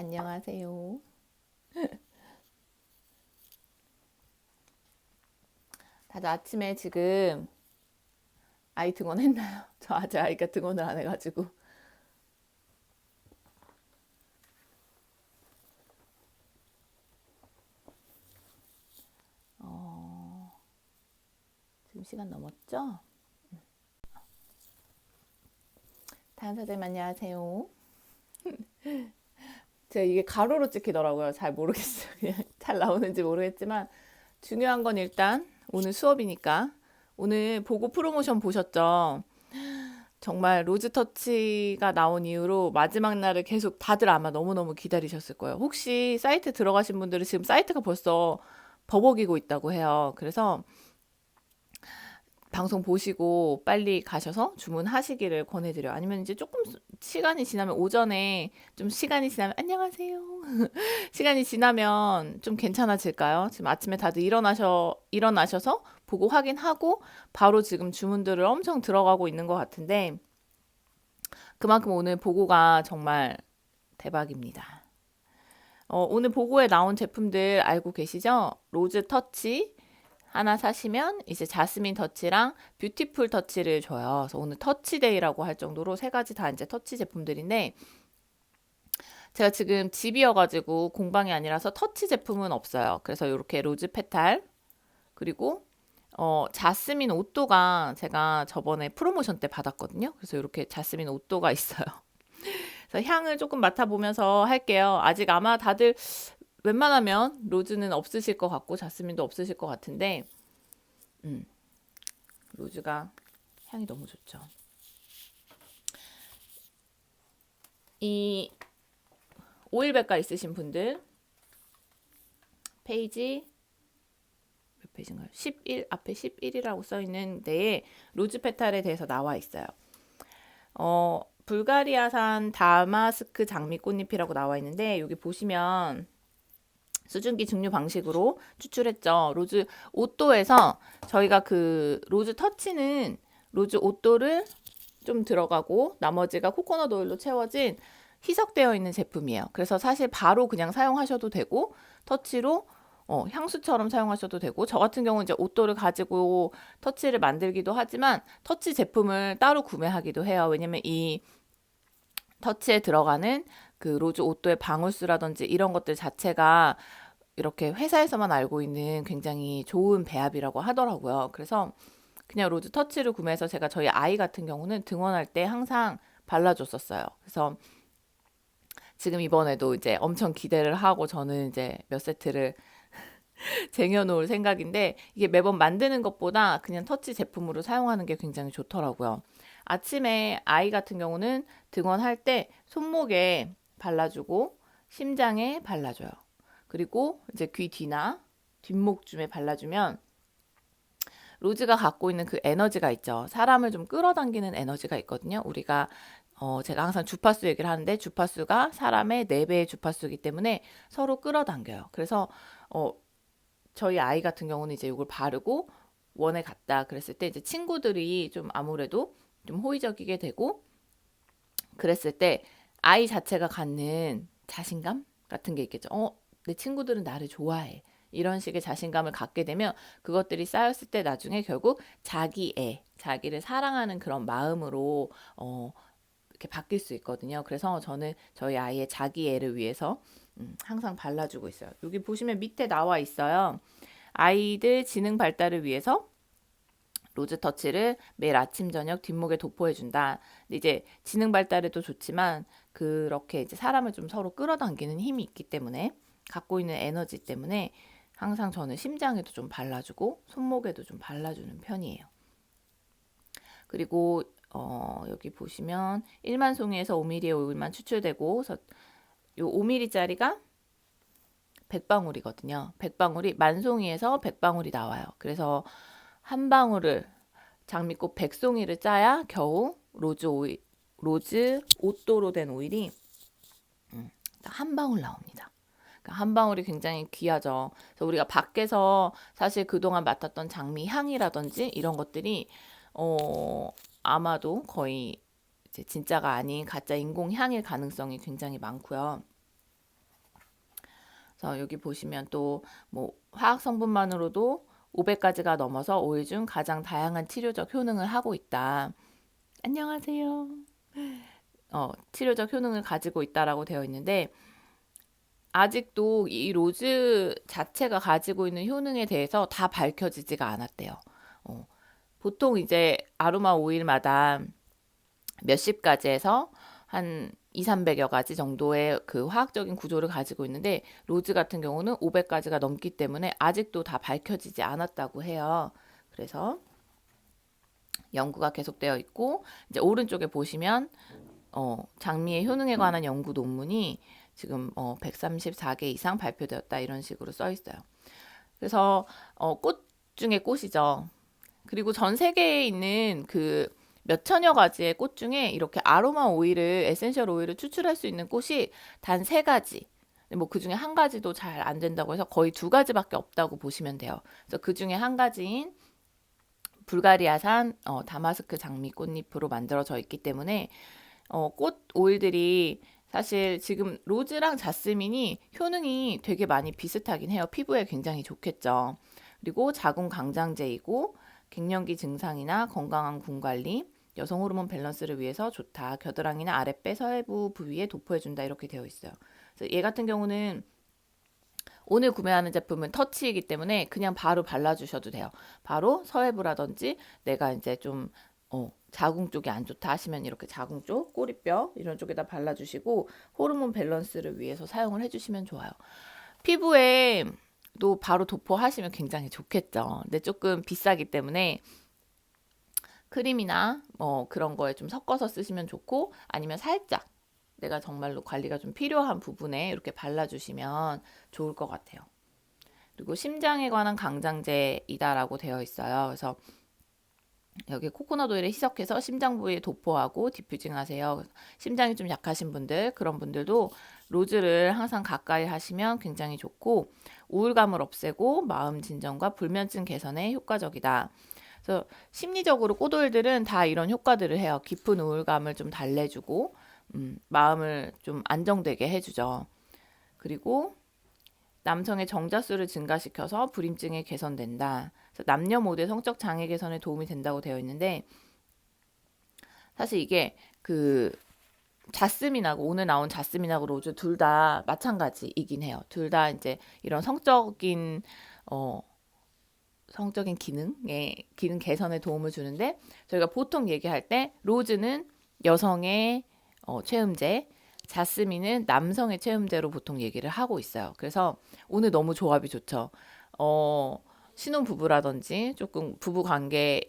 안녕하세요. 다들 아침에 지금 아이 등원했나요? 저 아직 아이가 등원을 안 해가지고. 어, 지금 시간 넘었죠? 다은 선생님 안녕하세요. 제가 이게 가로로 찍히더라고요. 잘 모르겠어요. 그냥 잘 나오는지 모르겠지만 중요한 건 일단 오늘 수업이니까 오늘 보고 프로모션 보셨죠? 정말 로즈터치가 나온 이후로 마지막 날을 계속 다들 아마 너무너무 기다리셨을 거예요. 혹시 사이트 들어가신 분들은 지금 사이트가 벌써 버벅이고 있다고 해요. 그래서 방송 보시고 빨리 가셔서 주문하시기를 권해드려요. 아니면 이제 조금 시간이 지나면 오전에 좀 시간이 지나면 안녕하세요. 시간이 지나면 좀 괜찮아질까요? 지금 아침에 다들 일어나셔서 보고 확인하고 바로 지금 주문들을 엄청 들어가고 있는 것 같은데 그만큼 오늘 보고가 정말 대박입니다. 오늘 보고에 나온 제품들 알고 계시죠? 로즈 터치 하나 사시면 이제 자스민 터치랑 뷰티풀 터치를 줘요. 그래서 오늘 터치데이라고 할 정도로 세 가지 다 이제 터치 제품들인데 제가 지금 집이어가지고 공방이 아니라서 터치 제품은 없어요. 그래서 이렇게 로즈 페탈 그리고 자스민 오또가 제가 저번에 프로모션 때 받았거든요. 그래서 이렇게 자스민 오또가 있어요. 그래서 향을 조금 맡아보면서 할게요. 아직 아마 다들 웬만하면 로즈는 없으실 것 같고 자스민도 없으실 것 같은데 로즈가 향이 너무 좋죠. 이 오일백과 있으신 분들 페이지 몇 페이지인가요? 11 앞에 11이라고 써 있는 데에 로즈 페탈에 대해서 나와 있어요. 불가리아산 다마스크 장미꽃잎이라고 나와 있는데 여기 보시면 수증기 증류 방식으로 추출했죠. 로즈 오또에서 저희가 그 로즈 터치는 로즈 오또를 좀 들어가고 나머지가 코코넛 오일로 채워진 희석되어 있는 제품이에요. 그래서 사실 바로 그냥 사용하셔도 되고 터치로 향수처럼 사용하셔도 되고 저 같은 경우는 이제 오또를 가지고 터치를 만들기도 하지만 터치 제품을 따로 구매하기도 해요. 왜냐면 이 터치에 들어가는 그 로즈 오또의 방울수라든지 이런 것들 자체가 이렇게 회사에서만 알고 있는 굉장히 좋은 배합이라고 하더라고요. 그래서 그냥 로즈 터치를 구매해서 제가 저희 아이 같은 경우는 등원할 때 항상 발라줬었어요. 그래서 지금 이번에도 이제 엄청 기대를 하고 저는 이제 몇 세트를 쟁여놓을 생각인데 이게 매번 만드는 것보다 그냥 터치 제품으로 사용하는 게 굉장히 좋더라고요. 아침에 아이 같은 경우는 등원할 때 손목에 발라주고 심장에 발라줘요. 그리고 이제 귀 뒤나 뒷목쯤에 발라주면 로즈가 갖고 있는 그 에너지가 있죠. 사람을 좀 끌어당기는 에너지가 있거든요. 우리가 제가 항상 주파수 얘기를 하는데 주파수가 사람의 4배의 주파수이기 때문에 서로 끌어당겨요. 그래서 저희 아이 같은 경우는 이제 이걸 바르고 원에 갔다 그랬을 때 이제 친구들이 좀 아무래도 좀 호의적이게 되고 그랬을 때 아이 자체가 갖는 자신감 같은 게 있겠죠. 내 친구들은 나를 좋아해. 이런 식의 자신감을 갖게 되면 그것들이 쌓였을 때 나중에 결국 자기를 사랑하는 그런 마음으로 이렇게 바뀔 수 있거든요. 그래서 저는 저희 아이의 자기애를 위해서 항상 발라주고 있어요. 여기 보시면 밑에 나와 있어요. 아이들 지능 발달을 위해서 로즈 터치를 매일 아침 저녁 뒷목에 도포해준다. 근데 이제 지능 발달에도 좋지만 그렇게 이제 사람을 좀 서로 끌어당기는 힘이 있기 때문에 갖고 있는 에너지 때문에 항상 저는 심장에도 좀 발라주고 손목에도 좀 발라주는 편이에요. 그리고 여기 보시면 1만 송이에서 5mm의 오일만 추출되고 요 5mm짜리가 100방울이거든요. 100방울이 만송이에서 100방울이 나와요. 그래서 한 방울을 장미꽃 100송이를 짜야 겨우 로즈 오또로 된 오일이 한 방울 나옵니다. 그러니까 한 방울이 굉장히 귀하죠. 그래서 우리가 밖에서 사실 그동안 맡았던 장미 향이라든지 이런 것들이 아마도 거의 이제 진짜가 아닌 가짜 인공 향일 가능성이 굉장히 많고요. 그래서 여기 보시면 또 뭐 화학 성분만으로도 500가지가 넘어서 오일 중 가장 다양한 치료적 효능을 하고 있다. 안녕하세요. 치료적 효능을 가지고 있다라고 되어 있는데 아직도 이 로즈 자체가 가지고 있는 효능에 대해서 다 밝혀지지가 않았대요. 보통 이제 아로마 오일마다 몇십 가지에서 한 2, 300여 가지 정도의 그 화학적인 구조를 가지고 있는데 로즈 같은 경우는 500가지가 넘기 때문에 아직도 다 밝혀지지 않았다고 해요. 그래서 연구가 계속되어 있고 이제 오른쪽에 보시면 장미의 효능에 관한 연구 논문이 지금 134개 이상 발표되었다 이런 식으로 써 있어요. 그래서 꽃 중에 꽃이죠. 그리고 전 세계에 있는 그 몇천여 가지의 꽃 중에 이렇게 아로마 오일을 에센셜 오일을 추출할 수 있는 꽃이 단 3가지. 뭐 그 중에 한 가지도 잘 안 된다고 해서 거의 2가지밖에 없다고 보시면 돼요. 그래서 그 중에 한 가지인 불가리아산 다마스크 장미 꽃잎으로 만들어져 있기 때문에 꽃 오일들이 사실 지금 로즈랑 자스민이 효능이 되게 많이 비슷하긴 해요. 피부에 굉장히 좋겠죠. 그리고 자궁 강장제이고 갱년기 증상이나 건강한 군 관리, 여성 호르몬 밸런스를 위해서 좋다. 겨드랑이나 아랫배 서해부 부위에 도포해준다. 이렇게 되어 있어요. 그래서 얘 같은 경우는 오늘 구매하는 제품은 터치이기 때문에 그냥 바로 발라주셔도 돼요. 바로 서해부라든지 내가 이제 좀 자궁 쪽이 안 좋다 하시면 이렇게 자궁 쪽, 꼬리뼈 이런 쪽에다 발라주시고 호르몬 밸런스를 위해서 사용을 해주시면 좋아요. 피부에 또 바로 도포하시면 굉장히 좋겠죠. 근데 조금 비싸기 때문에 크림이나 뭐 그런 거에 좀 섞어서 쓰시면 좋고 아니면 살짝 내가 정말로 관리가 좀 필요한 부분에 이렇게 발라주시면 좋을 것 같아요. 그리고 심장에 관한 강장제이다라고 되어 있어요. 그래서 여기 코코넛 오일을 희석해서 심장 부위에 도포하고 디퓨징 하세요. 심장이 좀 약하신 분들, 그런 분들도 로즈를 항상 가까이 하시면 굉장히 좋고 우울감을 없애고 마음 진정과 불면증 개선에 효과적이다. 그래서 심리적으로 꽃 오일들은 다 이런 효과들을 해요. 깊은 우울감을 좀 달래주고 마음을 좀 안정되게 해주죠. 그리고 남성의 정자수를 증가시켜서 불임증이 개선된다. 그래서 남녀 모두의 성적 장애 개선에 도움이 된다고 되어 있는데 사실 이게 그 자스민하고 오늘 나온 자스민하고 로즈 둘 다 마찬가지이긴 해요. 둘 다 이제 이런 성적인 기능 개선에 도움을 주는데 저희가 보통 얘기할 때 로즈는 여성의 체음제, 자스민은 남성의 체음제로 보통 얘기를 하고 있어요. 그래서 오늘 너무 조합이 좋죠. 신혼 부부라든지 조금 부부 관계에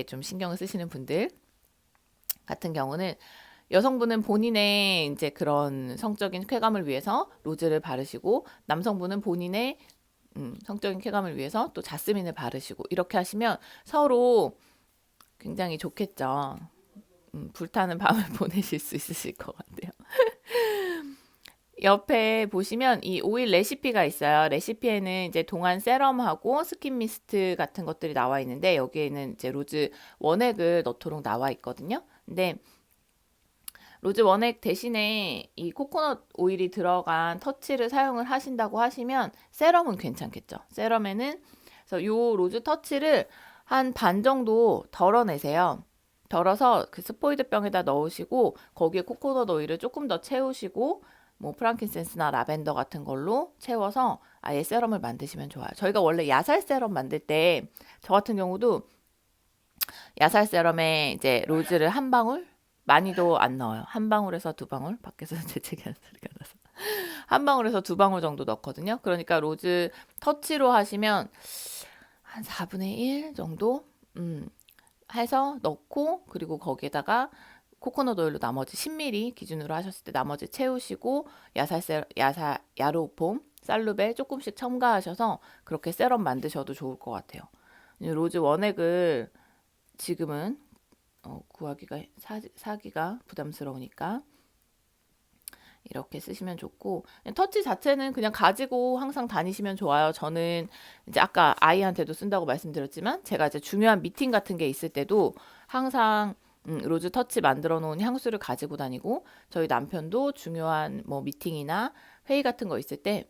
좀 신경을 쓰시는 분들 같은 경우는 여성분은 본인의 이제 그런 성적인 쾌감을 위해서 로즈를 바르시고 남성분은 본인의 성적인 쾌감을 위해서 또 자스민을 바르시고 이렇게 하시면 서로 굉장히 좋겠죠. 불타는 밤을 보내실 수 있으실 것 같아요. 옆에 보시면 이 오일 레시피가 있어요. 레시피에는 이제 동안 세럼하고 스킨 미스트 같은 것들이 나와 있는데 여기에는 이제 로즈 원액을 넣도록 나와 있거든요. 근데 로즈 원액 대신에 이 코코넛 오일이 들어간 터치를 사용을 하신다고 하시면 세럼은 괜찮겠죠. 세럼에는 그래서 요 로즈 터치를 한 반 정도 덜어내세요. 덜어서 그 스포이드 병에다 넣으시고 거기에 코코넛 오일을 조금 더 채우시고 뭐 프랑킨센스나 라벤더 같은 걸로 채워서 아예 세럼을 만드시면 좋아요. 저희가 원래 야살 세럼 만들 때 저 같은 경우도 야살 세럼에 이제 로즈를 한 방울 많이도 안 넣어요. 한 방울에서 2방울 밖에서 재채기하는 소리가 나서 한 방울에서 2방울 정도 넣거든요. 그러니까 로즈 터치로 하시면 한 4분의 1 정도 해서 넣고 그리고 거기에다가 코코넛 오일로 나머지 10ml 기준으로 하셨을 때 나머지 채우시고 야로폼, 살루베 조금씩 첨가하셔서 그렇게 세럼 만드셔도 좋을 것 같아요. 로즈 원액을 지금은 구하기가 사기가 부담스러우니까 이렇게 쓰시면 좋고 터치 자체는 그냥 가지고 항상 다니시면 좋아요. 저는 이제 아까 아이한테도 쓴다고 말씀드렸지만 제가 이제 중요한 미팅 같은 게 있을 때도 항상 로즈 터치 만들어 놓은 향수를 가지고 다니고 저희 남편도 중요한 뭐 미팅이나 회의 같은 거 있을 때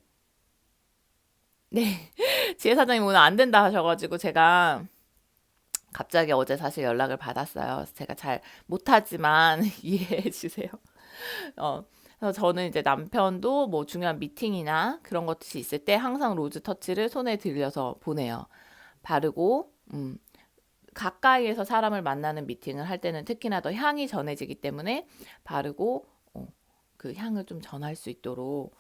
네. 지혜 사장님 오늘 안 된다 하셔가지고 제가 갑자기 어제 사실 연락을 받았어요. 제가 잘 못하지만 이해해 주세요. 어, 그래서 저는 이제 남편도 뭐 중요한 미팅이나 그런 것이 있을 때 항상 로즈 터치를 손에 들려서 보내요. 바르고, 가까이에서 사람을 만나는 미팅을 할 때는 특히나 더 향이 전해지기 때문에 바르고, 그 향을 좀 전할 수 있도록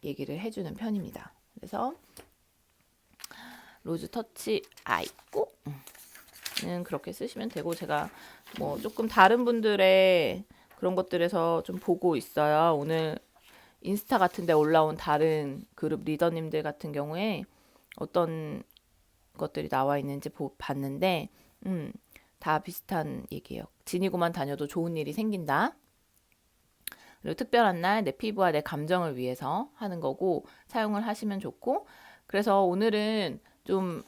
얘기를 해주는 편입니다. 그래서 로즈 터치 아이고 는 그렇게 쓰시면 되고, 제가 뭐 조금 다른 분들의 그런 것들에서 좀 보고 있어요. 오늘 인스타 같은 데 올라온 다른 그룹 리더님들 같은 경우에 어떤 것들이 나와 있는지 봤는데, 다 비슷한 얘기예요. 지니고만 다녀도 좋은 일이 생긴다. 그리고 특별한 날 내 피부와 내 감정을 위해서 하는 거고 사용을 하시면 좋고, 그래서 오늘은 좀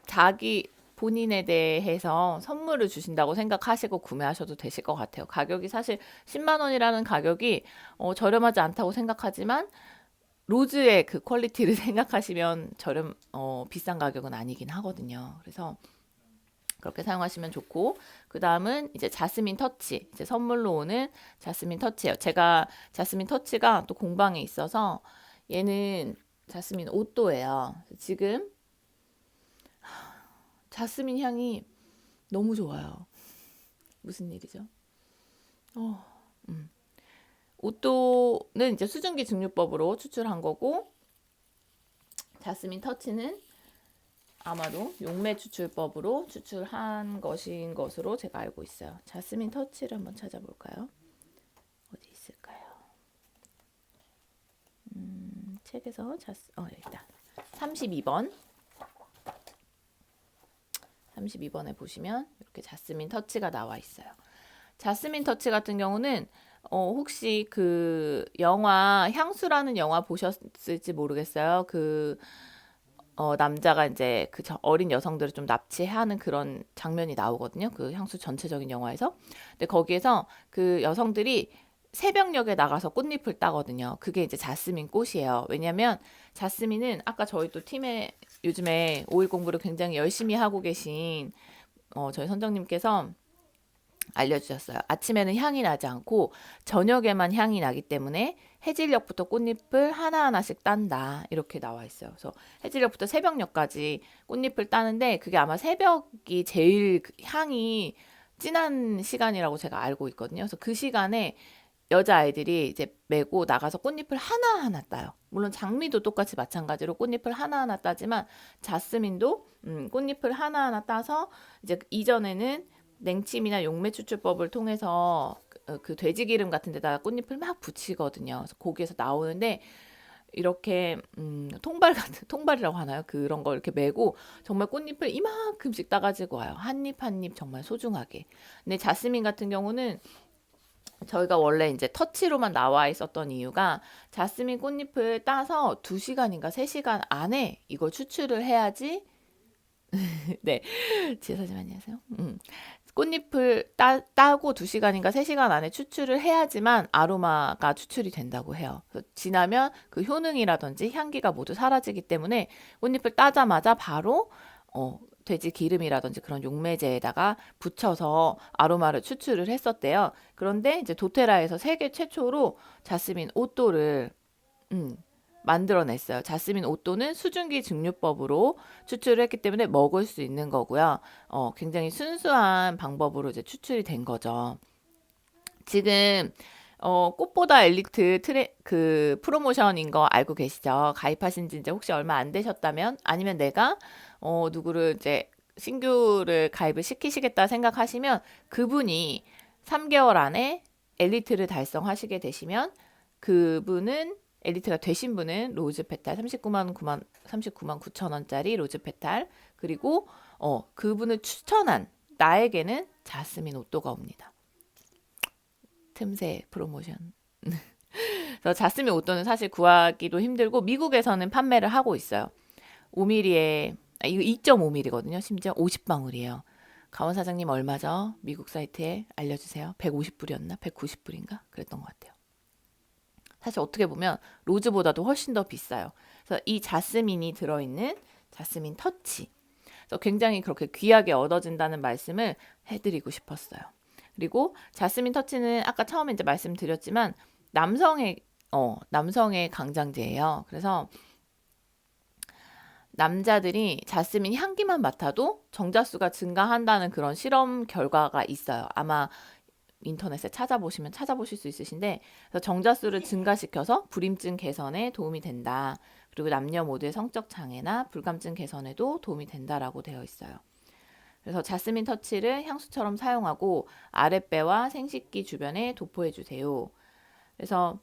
자기 본인에 대해서 선물을 주신다고 생각하시고 구매하셔도 되실 것 같아요. 가격이 사실 10만 원이라는 가격이 저렴하지 않다고 생각하지만 로즈의 그 퀄리티를 생각하시면 비싼 가격은 아니긴 하거든요. 그래서 그렇게 사용하시면 좋고, 그 다음은 이제 자스민 터치, 이제 선물로 오는 자스민 터치예요. 제가 자스민 터치가 또 공방에 있어서 얘는 자스민 오또예요. 지금 자스민 향이 너무 좋아요. 무슨 일이죠? 어, 오또는 이제 수증기 증류법으로 추출한 거고, 자스민 터치는 아마도 용매 추출법으로 추출한 것인 것으로 제가 알고 있어요. 자스민 터치를 한번 찾아볼까요? 어디 있을까요? 책에서 여기다. 32번. 32번에 보시면 이렇게 자스민 터치가 나와 있어요. 자스민 터치 같은 경우는 혹시 그 영화 향수라는 영화 보셨을지 모르겠어요. 그 남자가 이제 그 어린 여성들을 좀 납치하는 그런 장면이 나오거든요. 그 향수 전체적인 영화에서. 근데 거기에서 그 여성들이 새벽녘에 나가서 꽃잎을 따거든요. 그게 이제 자스민 꽃이에요. 왜냐면 자스민은 아까 저희 또 팀에 요즘에 오일 공부를 굉장히 열심히 하고 계신 저희 선장님께서 알려주셨어요. 아침에는 향이 나지 않고 저녁에만 향이 나기 때문에 해질녘부터 꽃잎을 하나하나씩 딴다. 이렇게 나와 있어요. 그래서 해질녘부터 새벽녘까지 꽃잎을 따는데 그게 아마 새벽이 제일 향이 진한 시간이라고 제가 알고 있거든요. 그래서 그 시간에 여자아이들이 이제 메고 나가서 꽃잎을 하나하나 따요. 물론 장미도 똑같이 마찬가지로 꽃잎을 하나하나 따지만 자스민도 꽃잎을 하나하나 따서 이제 이전에는 냉침이나 용매 추출법을 통해서 그 돼지 기름 같은 데다가 꽃잎을 막 붙이거든요. 그래서 거기에서 나오는데 이렇게 통발 같은 통발이라고 하나요? 그런 걸 이렇게 메고 정말 꽃잎을 이만큼씩 따가지고 와요. 한 입 한 입 정말 소중하게. 근데 자스민 같은 경우는 저희가 원래 이제 터치로만 나와 있었던 이유가 자스민 꽃잎을 따서 2시간인가 3시간 안에 이걸 추출을 해야지. 네, 지혜사님 안녕하세요. 꽃잎을 따고 2시간인가 3시간 안에 추출을 해야지만 아로마가 추출이 된다고 해요. 지나면 그 효능이라든지 향기가 모두 사라지기 때문에 꽃잎을 따자마자 바로 돼지 기름이라든지 그런 용매제에다가 붙여서 아로마를 추출을 했었대요. 그런데 이제 도테라에서 세계 최초로 자스민 오또를 만들어냈어요. 자스민 오또는 수증기 증류법으로 추출을 했기 때문에 먹을 수 있는 거고요. 굉장히 순수한 방법으로 이제 추출이 된 거죠. 지금 꽃보다 엘리트 그 프로모션인 거 알고 계시죠? 가입하신 지 이제 혹시 얼마 안 되셨다면 아니면 내가 누구를 이제 신규를 가입을 시키시겠다 생각하시면 그분이 3개월 안에 엘리트를 달성하시게 되시면 그분은 엘리트가 되신 분은 로즈 페탈 39만 9천 원짜리 로즈 페탈, 그리고 그분을 추천한 나에게는 자스민 오또가 옵니다. 틈새 프로모션. 그래서 자스민 오또는 사실 구하기도 힘들고 미국에서는 판매를 하고 있어요. 5mm에 이거 2.5mm거든요. 심지어 50방울이에요. 가원 사장님 얼마죠? 미국 사이트에 알려주세요. 150불이었나? 190불인가? 그랬던 것 같아요. 사실 어떻게 보면 로즈보다도 훨씬 더 비싸요. 그래서 이 자스민이 들어있는 자스민 터치. 그래서 굉장히 그렇게 귀하게 얻어진다는 말씀을 해드리고 싶었어요. 그리고 자스민 터치는 아까 처음에 이제 말씀드렸지만 남성의 강장제예요. 그래서 남자들이 자스민 향기만 맡아도 정자수가 증가한다는 그런 실험 결과가 있어요. 아마 인터넷에 찾아보실 수 있으신데, 그래서 정자수를 증가시켜서 불임증 개선에 도움이 된다. 그리고 남녀 모두의 성적 장애나 불감증 개선에도 도움이 된다라고 되어 있어요. 그래서 자스민 터치를 향수처럼 사용하고 아랫배와 생식기 주변에 도포해 주세요. 그래서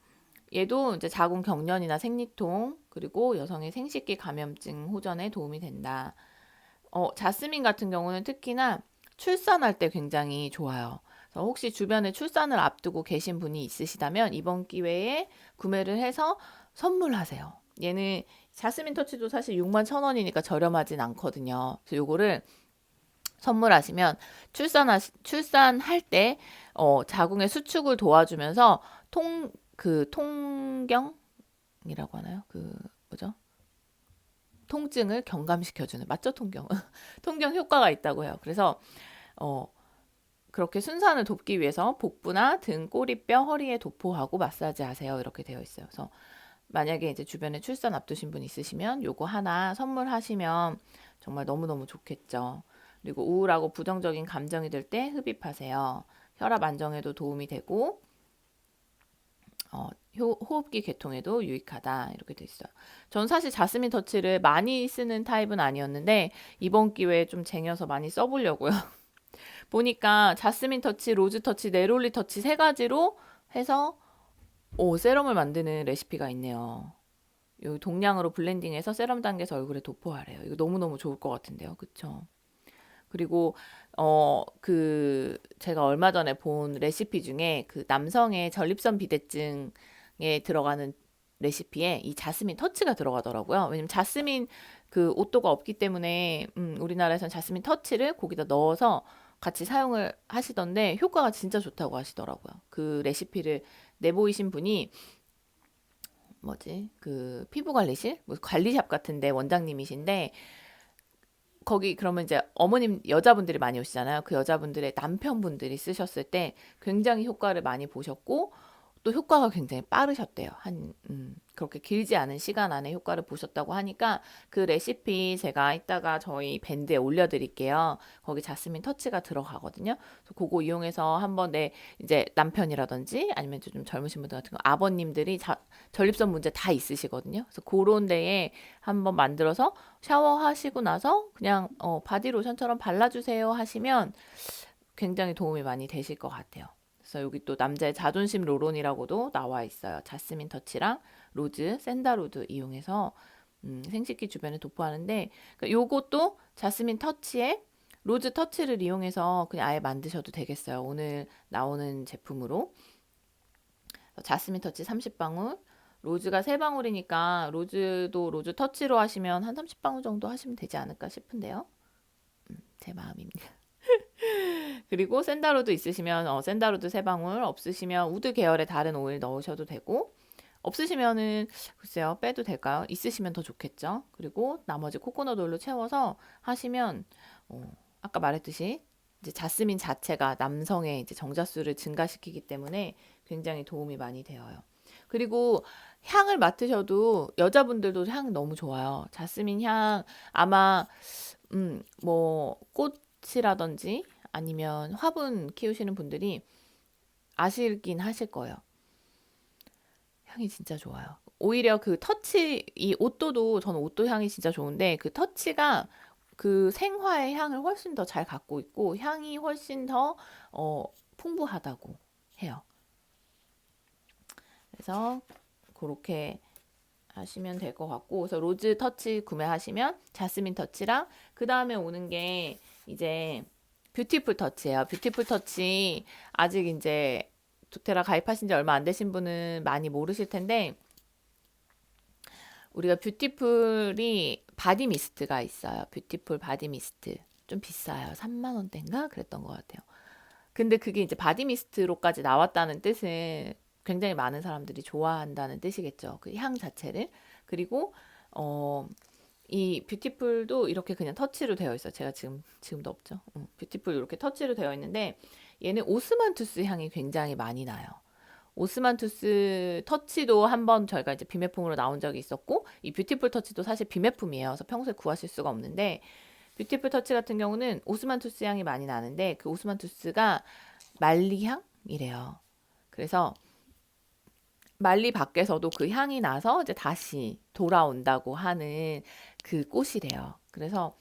얘도 이제 자궁 경련이나 생리통, 그리고 여성의 생식기 감염증 호전에 도움이 된다. 자스민 같은 경우는 특히나 출산할 때 굉장히 좋아요. 그래서 혹시 주변에 출산을 앞두고 계신 분이 있으시다면 이번 기회에 구매를 해서 선물하세요. 얘는 자스민 터치도 사실 61,000원이니까 저렴하진 않거든요. 그래서 요거를 선물하시면 출산할 때 자궁의 수축을 도와주면서 통경이라고 하나요? 그 뭐죠? 통증을 경감시켜주는, 맞죠? 통경 효과가 있다고 해요. 그래서 그렇게 순산을 돕기 위해서 복부나 등, 꼬리뼈, 허리에 도포하고 마사지하세요. 이렇게 되어 있어요. 그래서 만약에 이제 주변에 출산 앞두신 분 있으시면 요거 하나 선물하시면 정말 너무너무 좋겠죠. 그리고 우울하고 부정적인 감정이 들 때 흡입하세요. 혈압 안정에도 도움이 되고 호흡기 개통에도 유익하다 이렇게 돼 있어요. 전 사실 자스민 터치를 많이 쓰는 타입은 아니었는데 이번 기회에 좀 쟁여서 많이 써보려고요. 보니까 자스민 터치, 로즈 터치, 네롤리 터치 세 가지로 해서 세럼을 만드는 레시피가 있네요. 여기 동량으로 블렌딩해서 세럼 단계에서 얼굴에 도포하래요. 이거 너무너무 좋을 것 같은데요. 그쵸? 그리고 제가 얼마 전에 본 레시피 중에 그 남성의 전립선 비대증에 들어가는 레시피에 이 자스민 터치가 들어가더라고요. 왜냐면 자스민 그 오또가 없기 때문에 우리나라에서는 자스민 터치를 거기다 넣어서 같이 사용을 하시던데 효과가 진짜 좋다고 하시더라고요. 그 레시피를 내보이신 분이 그 피부 관리실, 뭐 관리샵 같은데 원장님이신데 거기 그러면 이제 어머님 여자분들이 많이 오시잖아요. 그 여자분들의 남편분들이 쓰셨을 때 굉장히 효과를 많이 보셨고 또 효과가 굉장히 빠르셨대요. 그렇게 길지 않은 시간 안에 효과를 보셨다고 하니까 그 레시피 제가 이따가 저희 밴드에 올려드릴게요. 거기 자스민 터치가 들어가거든요. 그래서 그거 이용해서 한번 이제 남편이라든지 아니면 좀 젊으신 분들 같은 거 아버님들이 전립선 문제 다 있으시거든요. 그래서 그런 데에 한번 만들어서 샤워하시고 나서 그냥 바디로션처럼 발라주세요 하시면 굉장히 도움이 많이 되실 것 같아요. 그래서 여기 또 남자의 자존심 로론이라고도 나와 있어요. 자스민 터치랑 로즈, 샌다로드 이용해서 생식기 주변에 도포하는데 그러니까 요것도 자스민 터치에 로즈 터치를 이용해서 그냥 아예 만드셔도 되겠어요. 오늘 나오는 제품으로 자스민 터치 30방울, 로즈가 3방울이니까 로즈도 로즈 터치로 하시면 한 30방울 정도 하시면 되지 않을까 싶은데요. 제 마음입니다. 그리고 샌다로드 있으시면 샌다로드 3방울, 없으시면 우드 계열의 다른 오일 넣으셔도 되고 없으시면은 글쎄요 빼도 될까요? 있으시면 더 좋겠죠. 그리고 나머지 코코넛 오일로 채워서 하시면 아까 말했듯이 이제 자스민 자체가 남성의 이제 정자수를 증가시키기 때문에 굉장히 도움이 많이 되어요. 그리고 향을 맡으셔도 여자분들도 향 너무 좋아요. 자스민 향 아마 뭐 꽃이라든지 아니면 화분 키우시는 분들이 아시긴 하실 거예요. 향이 진짜 좋아요. 오히려 그 터치, 이 오또도 저는 오또 향이 진짜 좋은데 그 터치가 그 생화의 향을 훨씬 더 잘 갖고 있고 향이 훨씬 더 풍부하다고 해요. 그래서 그렇게 하시면 될 것 같고 그래서 로즈 터치 구매하시면 자스민 터치랑 그 다음에 오는 게 이제 뷰티풀 터치예요. 뷰티풀 터치 아직 이제 도테라 가입하신 지 얼마 안 되신 분은 많이 모르실 텐데 우리가 뷰티풀이 바디 미스트가 있어요. 뷰티풀 바디 미스트 좀 비싸요. 3만 원대인가 그랬던 것 같아요. 근데 그게 이제 바디 미스트로까지 나왔다는 뜻은 굉장히 많은 사람들이 좋아한다는 뜻이겠죠. 그 향 자체를. 그리고 이 뷰티풀도 이렇게 그냥 터치로 되어 있어요. 제가 지금도 없죠. 뷰티풀 이렇게 터치로 되어 있는데 얘는 오스만투스 향이 굉장히 많이 나요. 오스만투스 터치도 한번 저희가 이제 비매품으로 나온 적이 있었고 이 뷰티풀 터치도 사실 비매품이에요. 그래서 평소에 구하실 수가 없는데 뷰티풀 터치 같은 경우는 오스만투스 향이 많이 나는데 그 오스만투스가 말리향이래요. 그래서 말리 밖에서도 그 향이 나서 이제 다시 돌아온다고 하는 그 꽃이래요. 그래서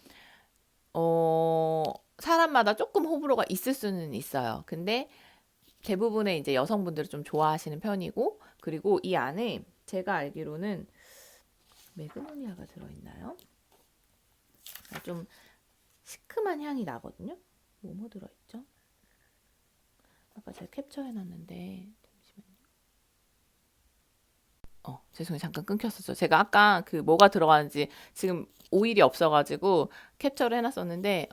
사람마다 조금 호불호가 있을 수는 있어요. 근데 대부분의 이제 여성분들을 좀 좋아하시는 편이고, 그리고 이 안에 제가 알기로는 매그놀리아가 들어있나요? 좀 시큼한 향이 나거든요. 뭐뭐 들어있죠? 아까 제가 캡처해놨는데 잠시만요. 죄송해요. 잠깐 끊겼었죠. 제가 아까 그 뭐가 들어가는지 지금 오일이 없어가지고 캡처를 해놨었는데,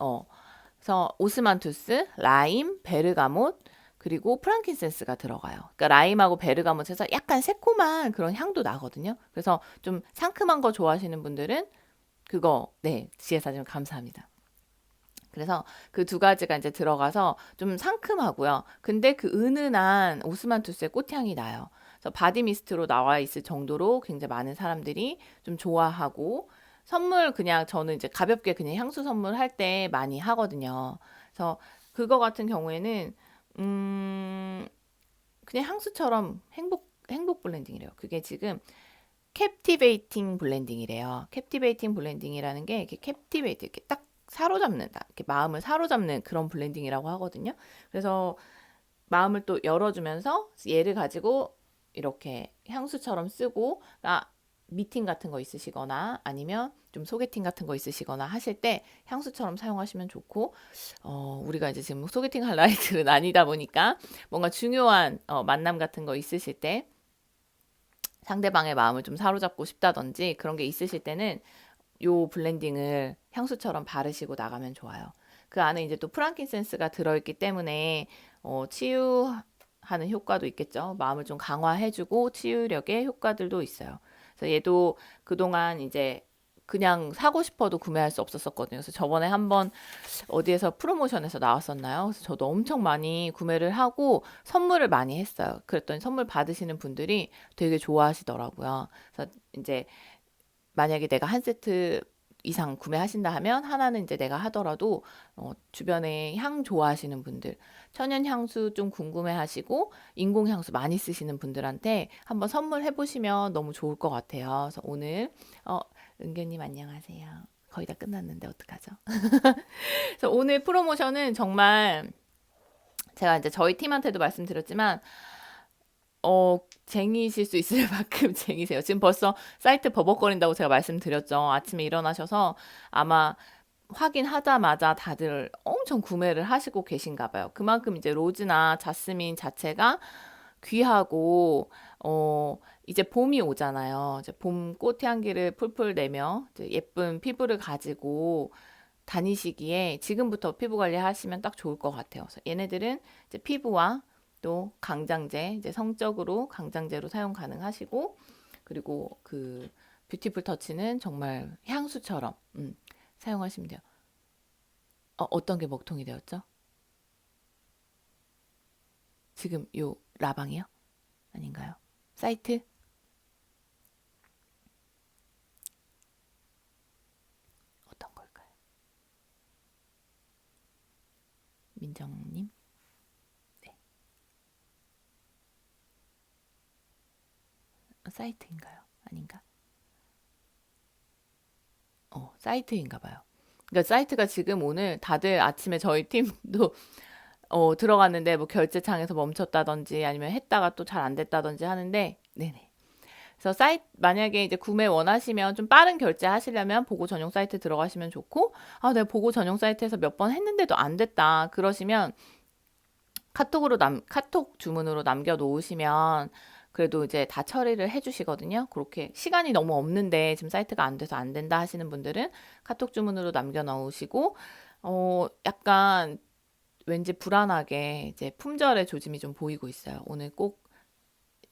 그래서 오스만투스, 라임, 베르가못, 그리고 프랑킨센스가 들어가요. 그러니까 라임하고 베르가못에서 약간 새콤한 그런 향도 나거든요. 그래서 좀 상큼한 거 좋아하시는 분들은 그거, 네, 지혜사님 감사합니다. 그래서 그 두 가지가 이제 들어가서 좀 상큼하고요. 근데 그 은은한 오스만투스의 꽃향이 나요. 그래서 바디 미스트로 나와 있을 정도로 굉장히 많은 사람들이 좀 좋아하고 선물 그냥 저는 이제 가볍게 그냥 향수 선물할 때 많이 하거든요. 그래서 그거 같은 경우에는 그냥 향수처럼 행복 블렌딩이래요. 그게 지금 캡티베이팅 블렌딩이래요. 캡티베이팅 블렌딩이라는 게 이렇게 캡티베이트 이렇게 딱 사로잡는다. 이렇게 마음을 사로잡는 그런 블렌딩이라고 하거든요. 그래서 마음을 또 열어주면서 얘를 가지고 이렇게 향수처럼 쓰고 미팅 같은 거 있으시거나 아니면 좀 소개팅 같은 거 있으시거나 하실 때 향수처럼 사용하시면 좋고 우리가 이제 지금 소개팅 할 나이들은 아니다 보니까 뭔가 중요한 만남 같은 거 있으실 때 상대방의 마음을 좀 사로잡고 싶다든지 그런 게 있으실 때는 요 블렌딩을 향수처럼 바르시고 나가면 좋아요. 그 안에 이제 또 프랑킨센스가 들어있기 때문에 치유하는 효과도 있겠죠. 마음을 좀 강화해주고 치유력의 효과들도 있어요. 그래서 얘도 그동안 이제 그냥 사고 싶어도 구매할 수 없었었거든요. 그래서 저번에 한번 어디에서 프로모션에서 나왔었나요? 그래서 저도 엄청 많이 구매를 하고 선물을 많이 했어요. 그랬더니 선물 받으시는 분들이 되게 좋아하시더라고요. 그래서 이제 만약에 내가 한 세트 이상 구매하신다 하면 하나는 이제 내가 하더라도 주변에 향 좋아하시는 분들, 천연 향수 좀 궁금해 하시고 인공 향수 많이 쓰시는 분들한테 한번 선물해 보시면 너무 좋을 것 같아요. 그래서 오늘 은견님 안녕하세요. 거의 다 끝났는데 어떡하죠? 그래서 오늘 프로모션은 정말 제가 이제 저희 팀한테도 말씀드렸지만 쟁이실 수 있을 만큼 쟁이세요. 지금 벌써 사이트 버벅거린다고 제가 말씀드렸죠. 아침에 일어나셔서 아마 확인하자마자 다들 엄청 구매를 하시고 계신가 봐요. 그만큼 이제 로즈나 자스민 자체가 귀하고, 이제 봄이 오잖아요. 이제 봄 꽃향기를 풀풀 내며 이제 예쁜 피부를 가지고 다니시기에 지금부터 피부 관리 하시면 딱 좋을 것 같아요. 그래서 얘네들은 이제 피부와 또 강장제, 이제 성적으로 강장제로 사용 가능하시고, 그리고 그 뷰티풀 터치는 정말 향수처럼 사용하시면 돼요. 어떤 게 먹통이 되었죠? 지금 요 라방이요? 아닌가요? 사이트? 어떤 걸까요? 민정님? 네. 사이트인가요? 아닌가? 사이트인가 봐요. 그러니까 사이트가 지금 오늘 다들 아침에 저희 팀도 들어갔는데 뭐 결제창에서 멈췄다든지 아니면 했다가 또 잘 안 됐다든지 하는데 네네. 그래서 사이트 만약에 이제 구매 원하시면 좀 빠른 결제 하시려면 보고 전용 사이트 들어가시면 좋고 내가 보고 전용 사이트에서 몇 번 했는데도 안 됐다 그러시면 카톡 주문으로 남겨 놓으시면 그래도 이제 다 처리를 해주시거든요. 그렇게 시간이 너무 없는데 지금 사이트가 안 돼서 안 된다 하시는 분들은 카톡 주문으로 남겨 놓으시고 약간 왠지 불안하게 이제 품절의 조짐이 좀 보이고 있어요. 오늘 꼭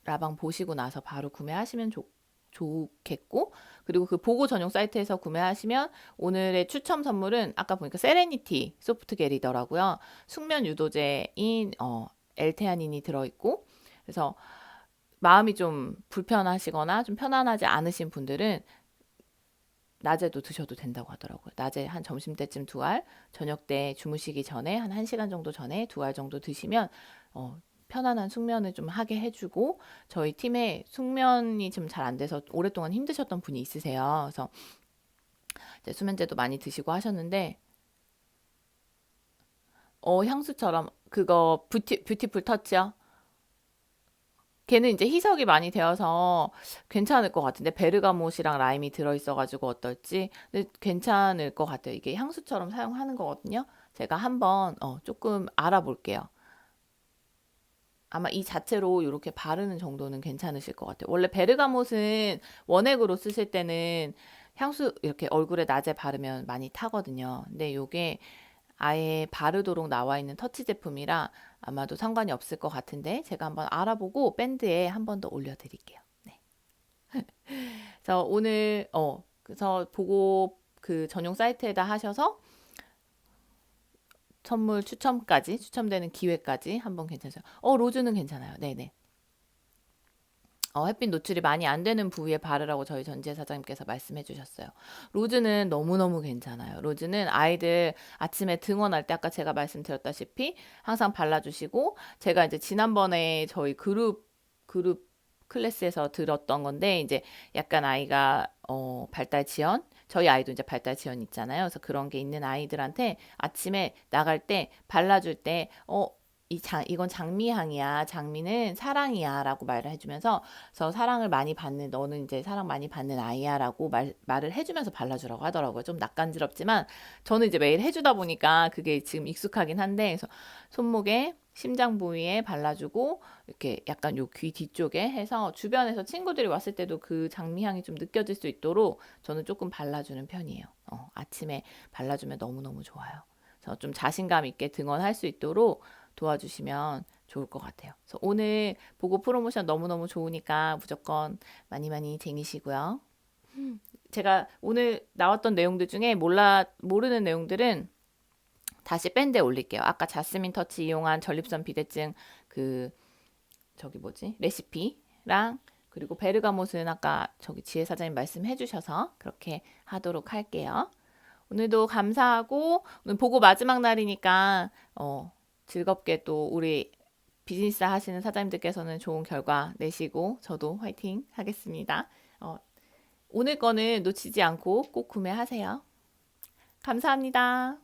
라방 보시고 나서 바로 구매하시면 좋겠고, 그리고 그 보고 전용 사이트에서 구매하시면 오늘의 추첨 선물은 아까 보니까 세레니티 소프트 겔이더라고요. 숙면 유도제인 L테아닌이 들어있고, 그래서 마음이 좀 불편하시거나 좀 편안하지 않으신 분들은 낮에도 드셔도 된다고 하더라고요. 낮에 한 점심때쯤 2알, 저녁 때 주무시기 전에 한 1시간 정도 전에 2알 정도 드시면 편안한 숙면을 좀 하게 해주고, 저희 팀에 숙면이 좀 잘 안 돼서 오랫동안 힘드셨던 분이 있으세요. 그래서 이제 수면제도 많이 드시고 하셨는데 향수처럼 그거 뷰티풀 터치요. 걔는 이제 희석이 많이 되어서 괜찮을 것 같은데, 베르가못이랑 라임이 들어있어가지고 어떨지. 근데 괜찮을 것 같아요. 이게 향수처럼 사용하는 거거든요. 제가 한번 조금 알아볼게요. 아마 이 자체로 이렇게 바르는 정도는 괜찮으실 것 같아요. 원래 베르가못은 원액으로 쓰실 때는 향수 이렇게 얼굴에 낮에 바르면 많이 타거든요. 근데 이게 아예 바르도록 나와 있는 터치 제품이라 아마도 상관이 없을 것 같은데, 제가 한번 알아보고 밴드에 한 번 더 올려드릴게요. 네. 그래서 오늘 그래서 보고 그 전용 사이트에다 하셔서 선물 추첨되는 기회까지 한번 괜찮아요. 로즈는 괜찮아요. 네네. 햇빛 노출이 많이 안 되는 부위에 바르라고 저희 전지혜 사장님께서 말씀해 주셨어요. 로즈는 너무너무 괜찮아요. 로즈는 아이들 아침에 등원할 때 아까 제가 말씀드렸다시피 항상 발라주시고, 제가 이제 지난번에 저희 그룹 클래스에서 들었던 건데, 이제 약간 아이가 발달 지연, 저희 아이도 이제 발달 지연 있잖아요. 그래서 그런 게 있는 아이들한테 아침에 나갈 때 발라줄 때 이건 장미향이야. 장미는 사랑이야. 라고 말을 해주면서, 그래서 사랑을 많이 받는, 너는 이제 사랑 많이 받는 아이야. 라고 말을 해주면서 발라주라고 하더라고요. 좀 낯간지럽지만, 저는 이제 매일 해주다 보니까 그게 지금 익숙하긴 한데, 그래서 손목에, 심장 부위에 발라주고, 이렇게 약간 요 귀 뒤쪽에 해서 주변에서 친구들이 왔을 때도 그 장미향이 좀 느껴질 수 있도록 저는 조금 발라주는 편이에요. 아침에 발라주면 너무너무 좋아요. 그래서 좀 자신감 있게 등원할 수 있도록 도와주시면 좋을 것 같아요. 그래서 오늘 보고 프로모션 너무너무 좋으니까 무조건 많이 많이 쟁이시고요. 제가 오늘 나왔던 내용들 중에 모르는 내용들은 다시 밴드에 올릴게요. 아까 자스민 터치 이용한 전립선 비대증 레시피랑, 그리고 베르가못은 아까 저기 지혜 사장님 말씀해 주셔서 그렇게 하도록 할게요. 오늘도 감사하고, 오늘 보고 마지막 날이니까 즐겁게 또 우리 비즈니스 하시는 사장님들께서는 좋은 결과 내시고 저도 화이팅 하겠습니다. 오늘 거는 놓치지 않고 꼭 구매하세요. 감사합니다.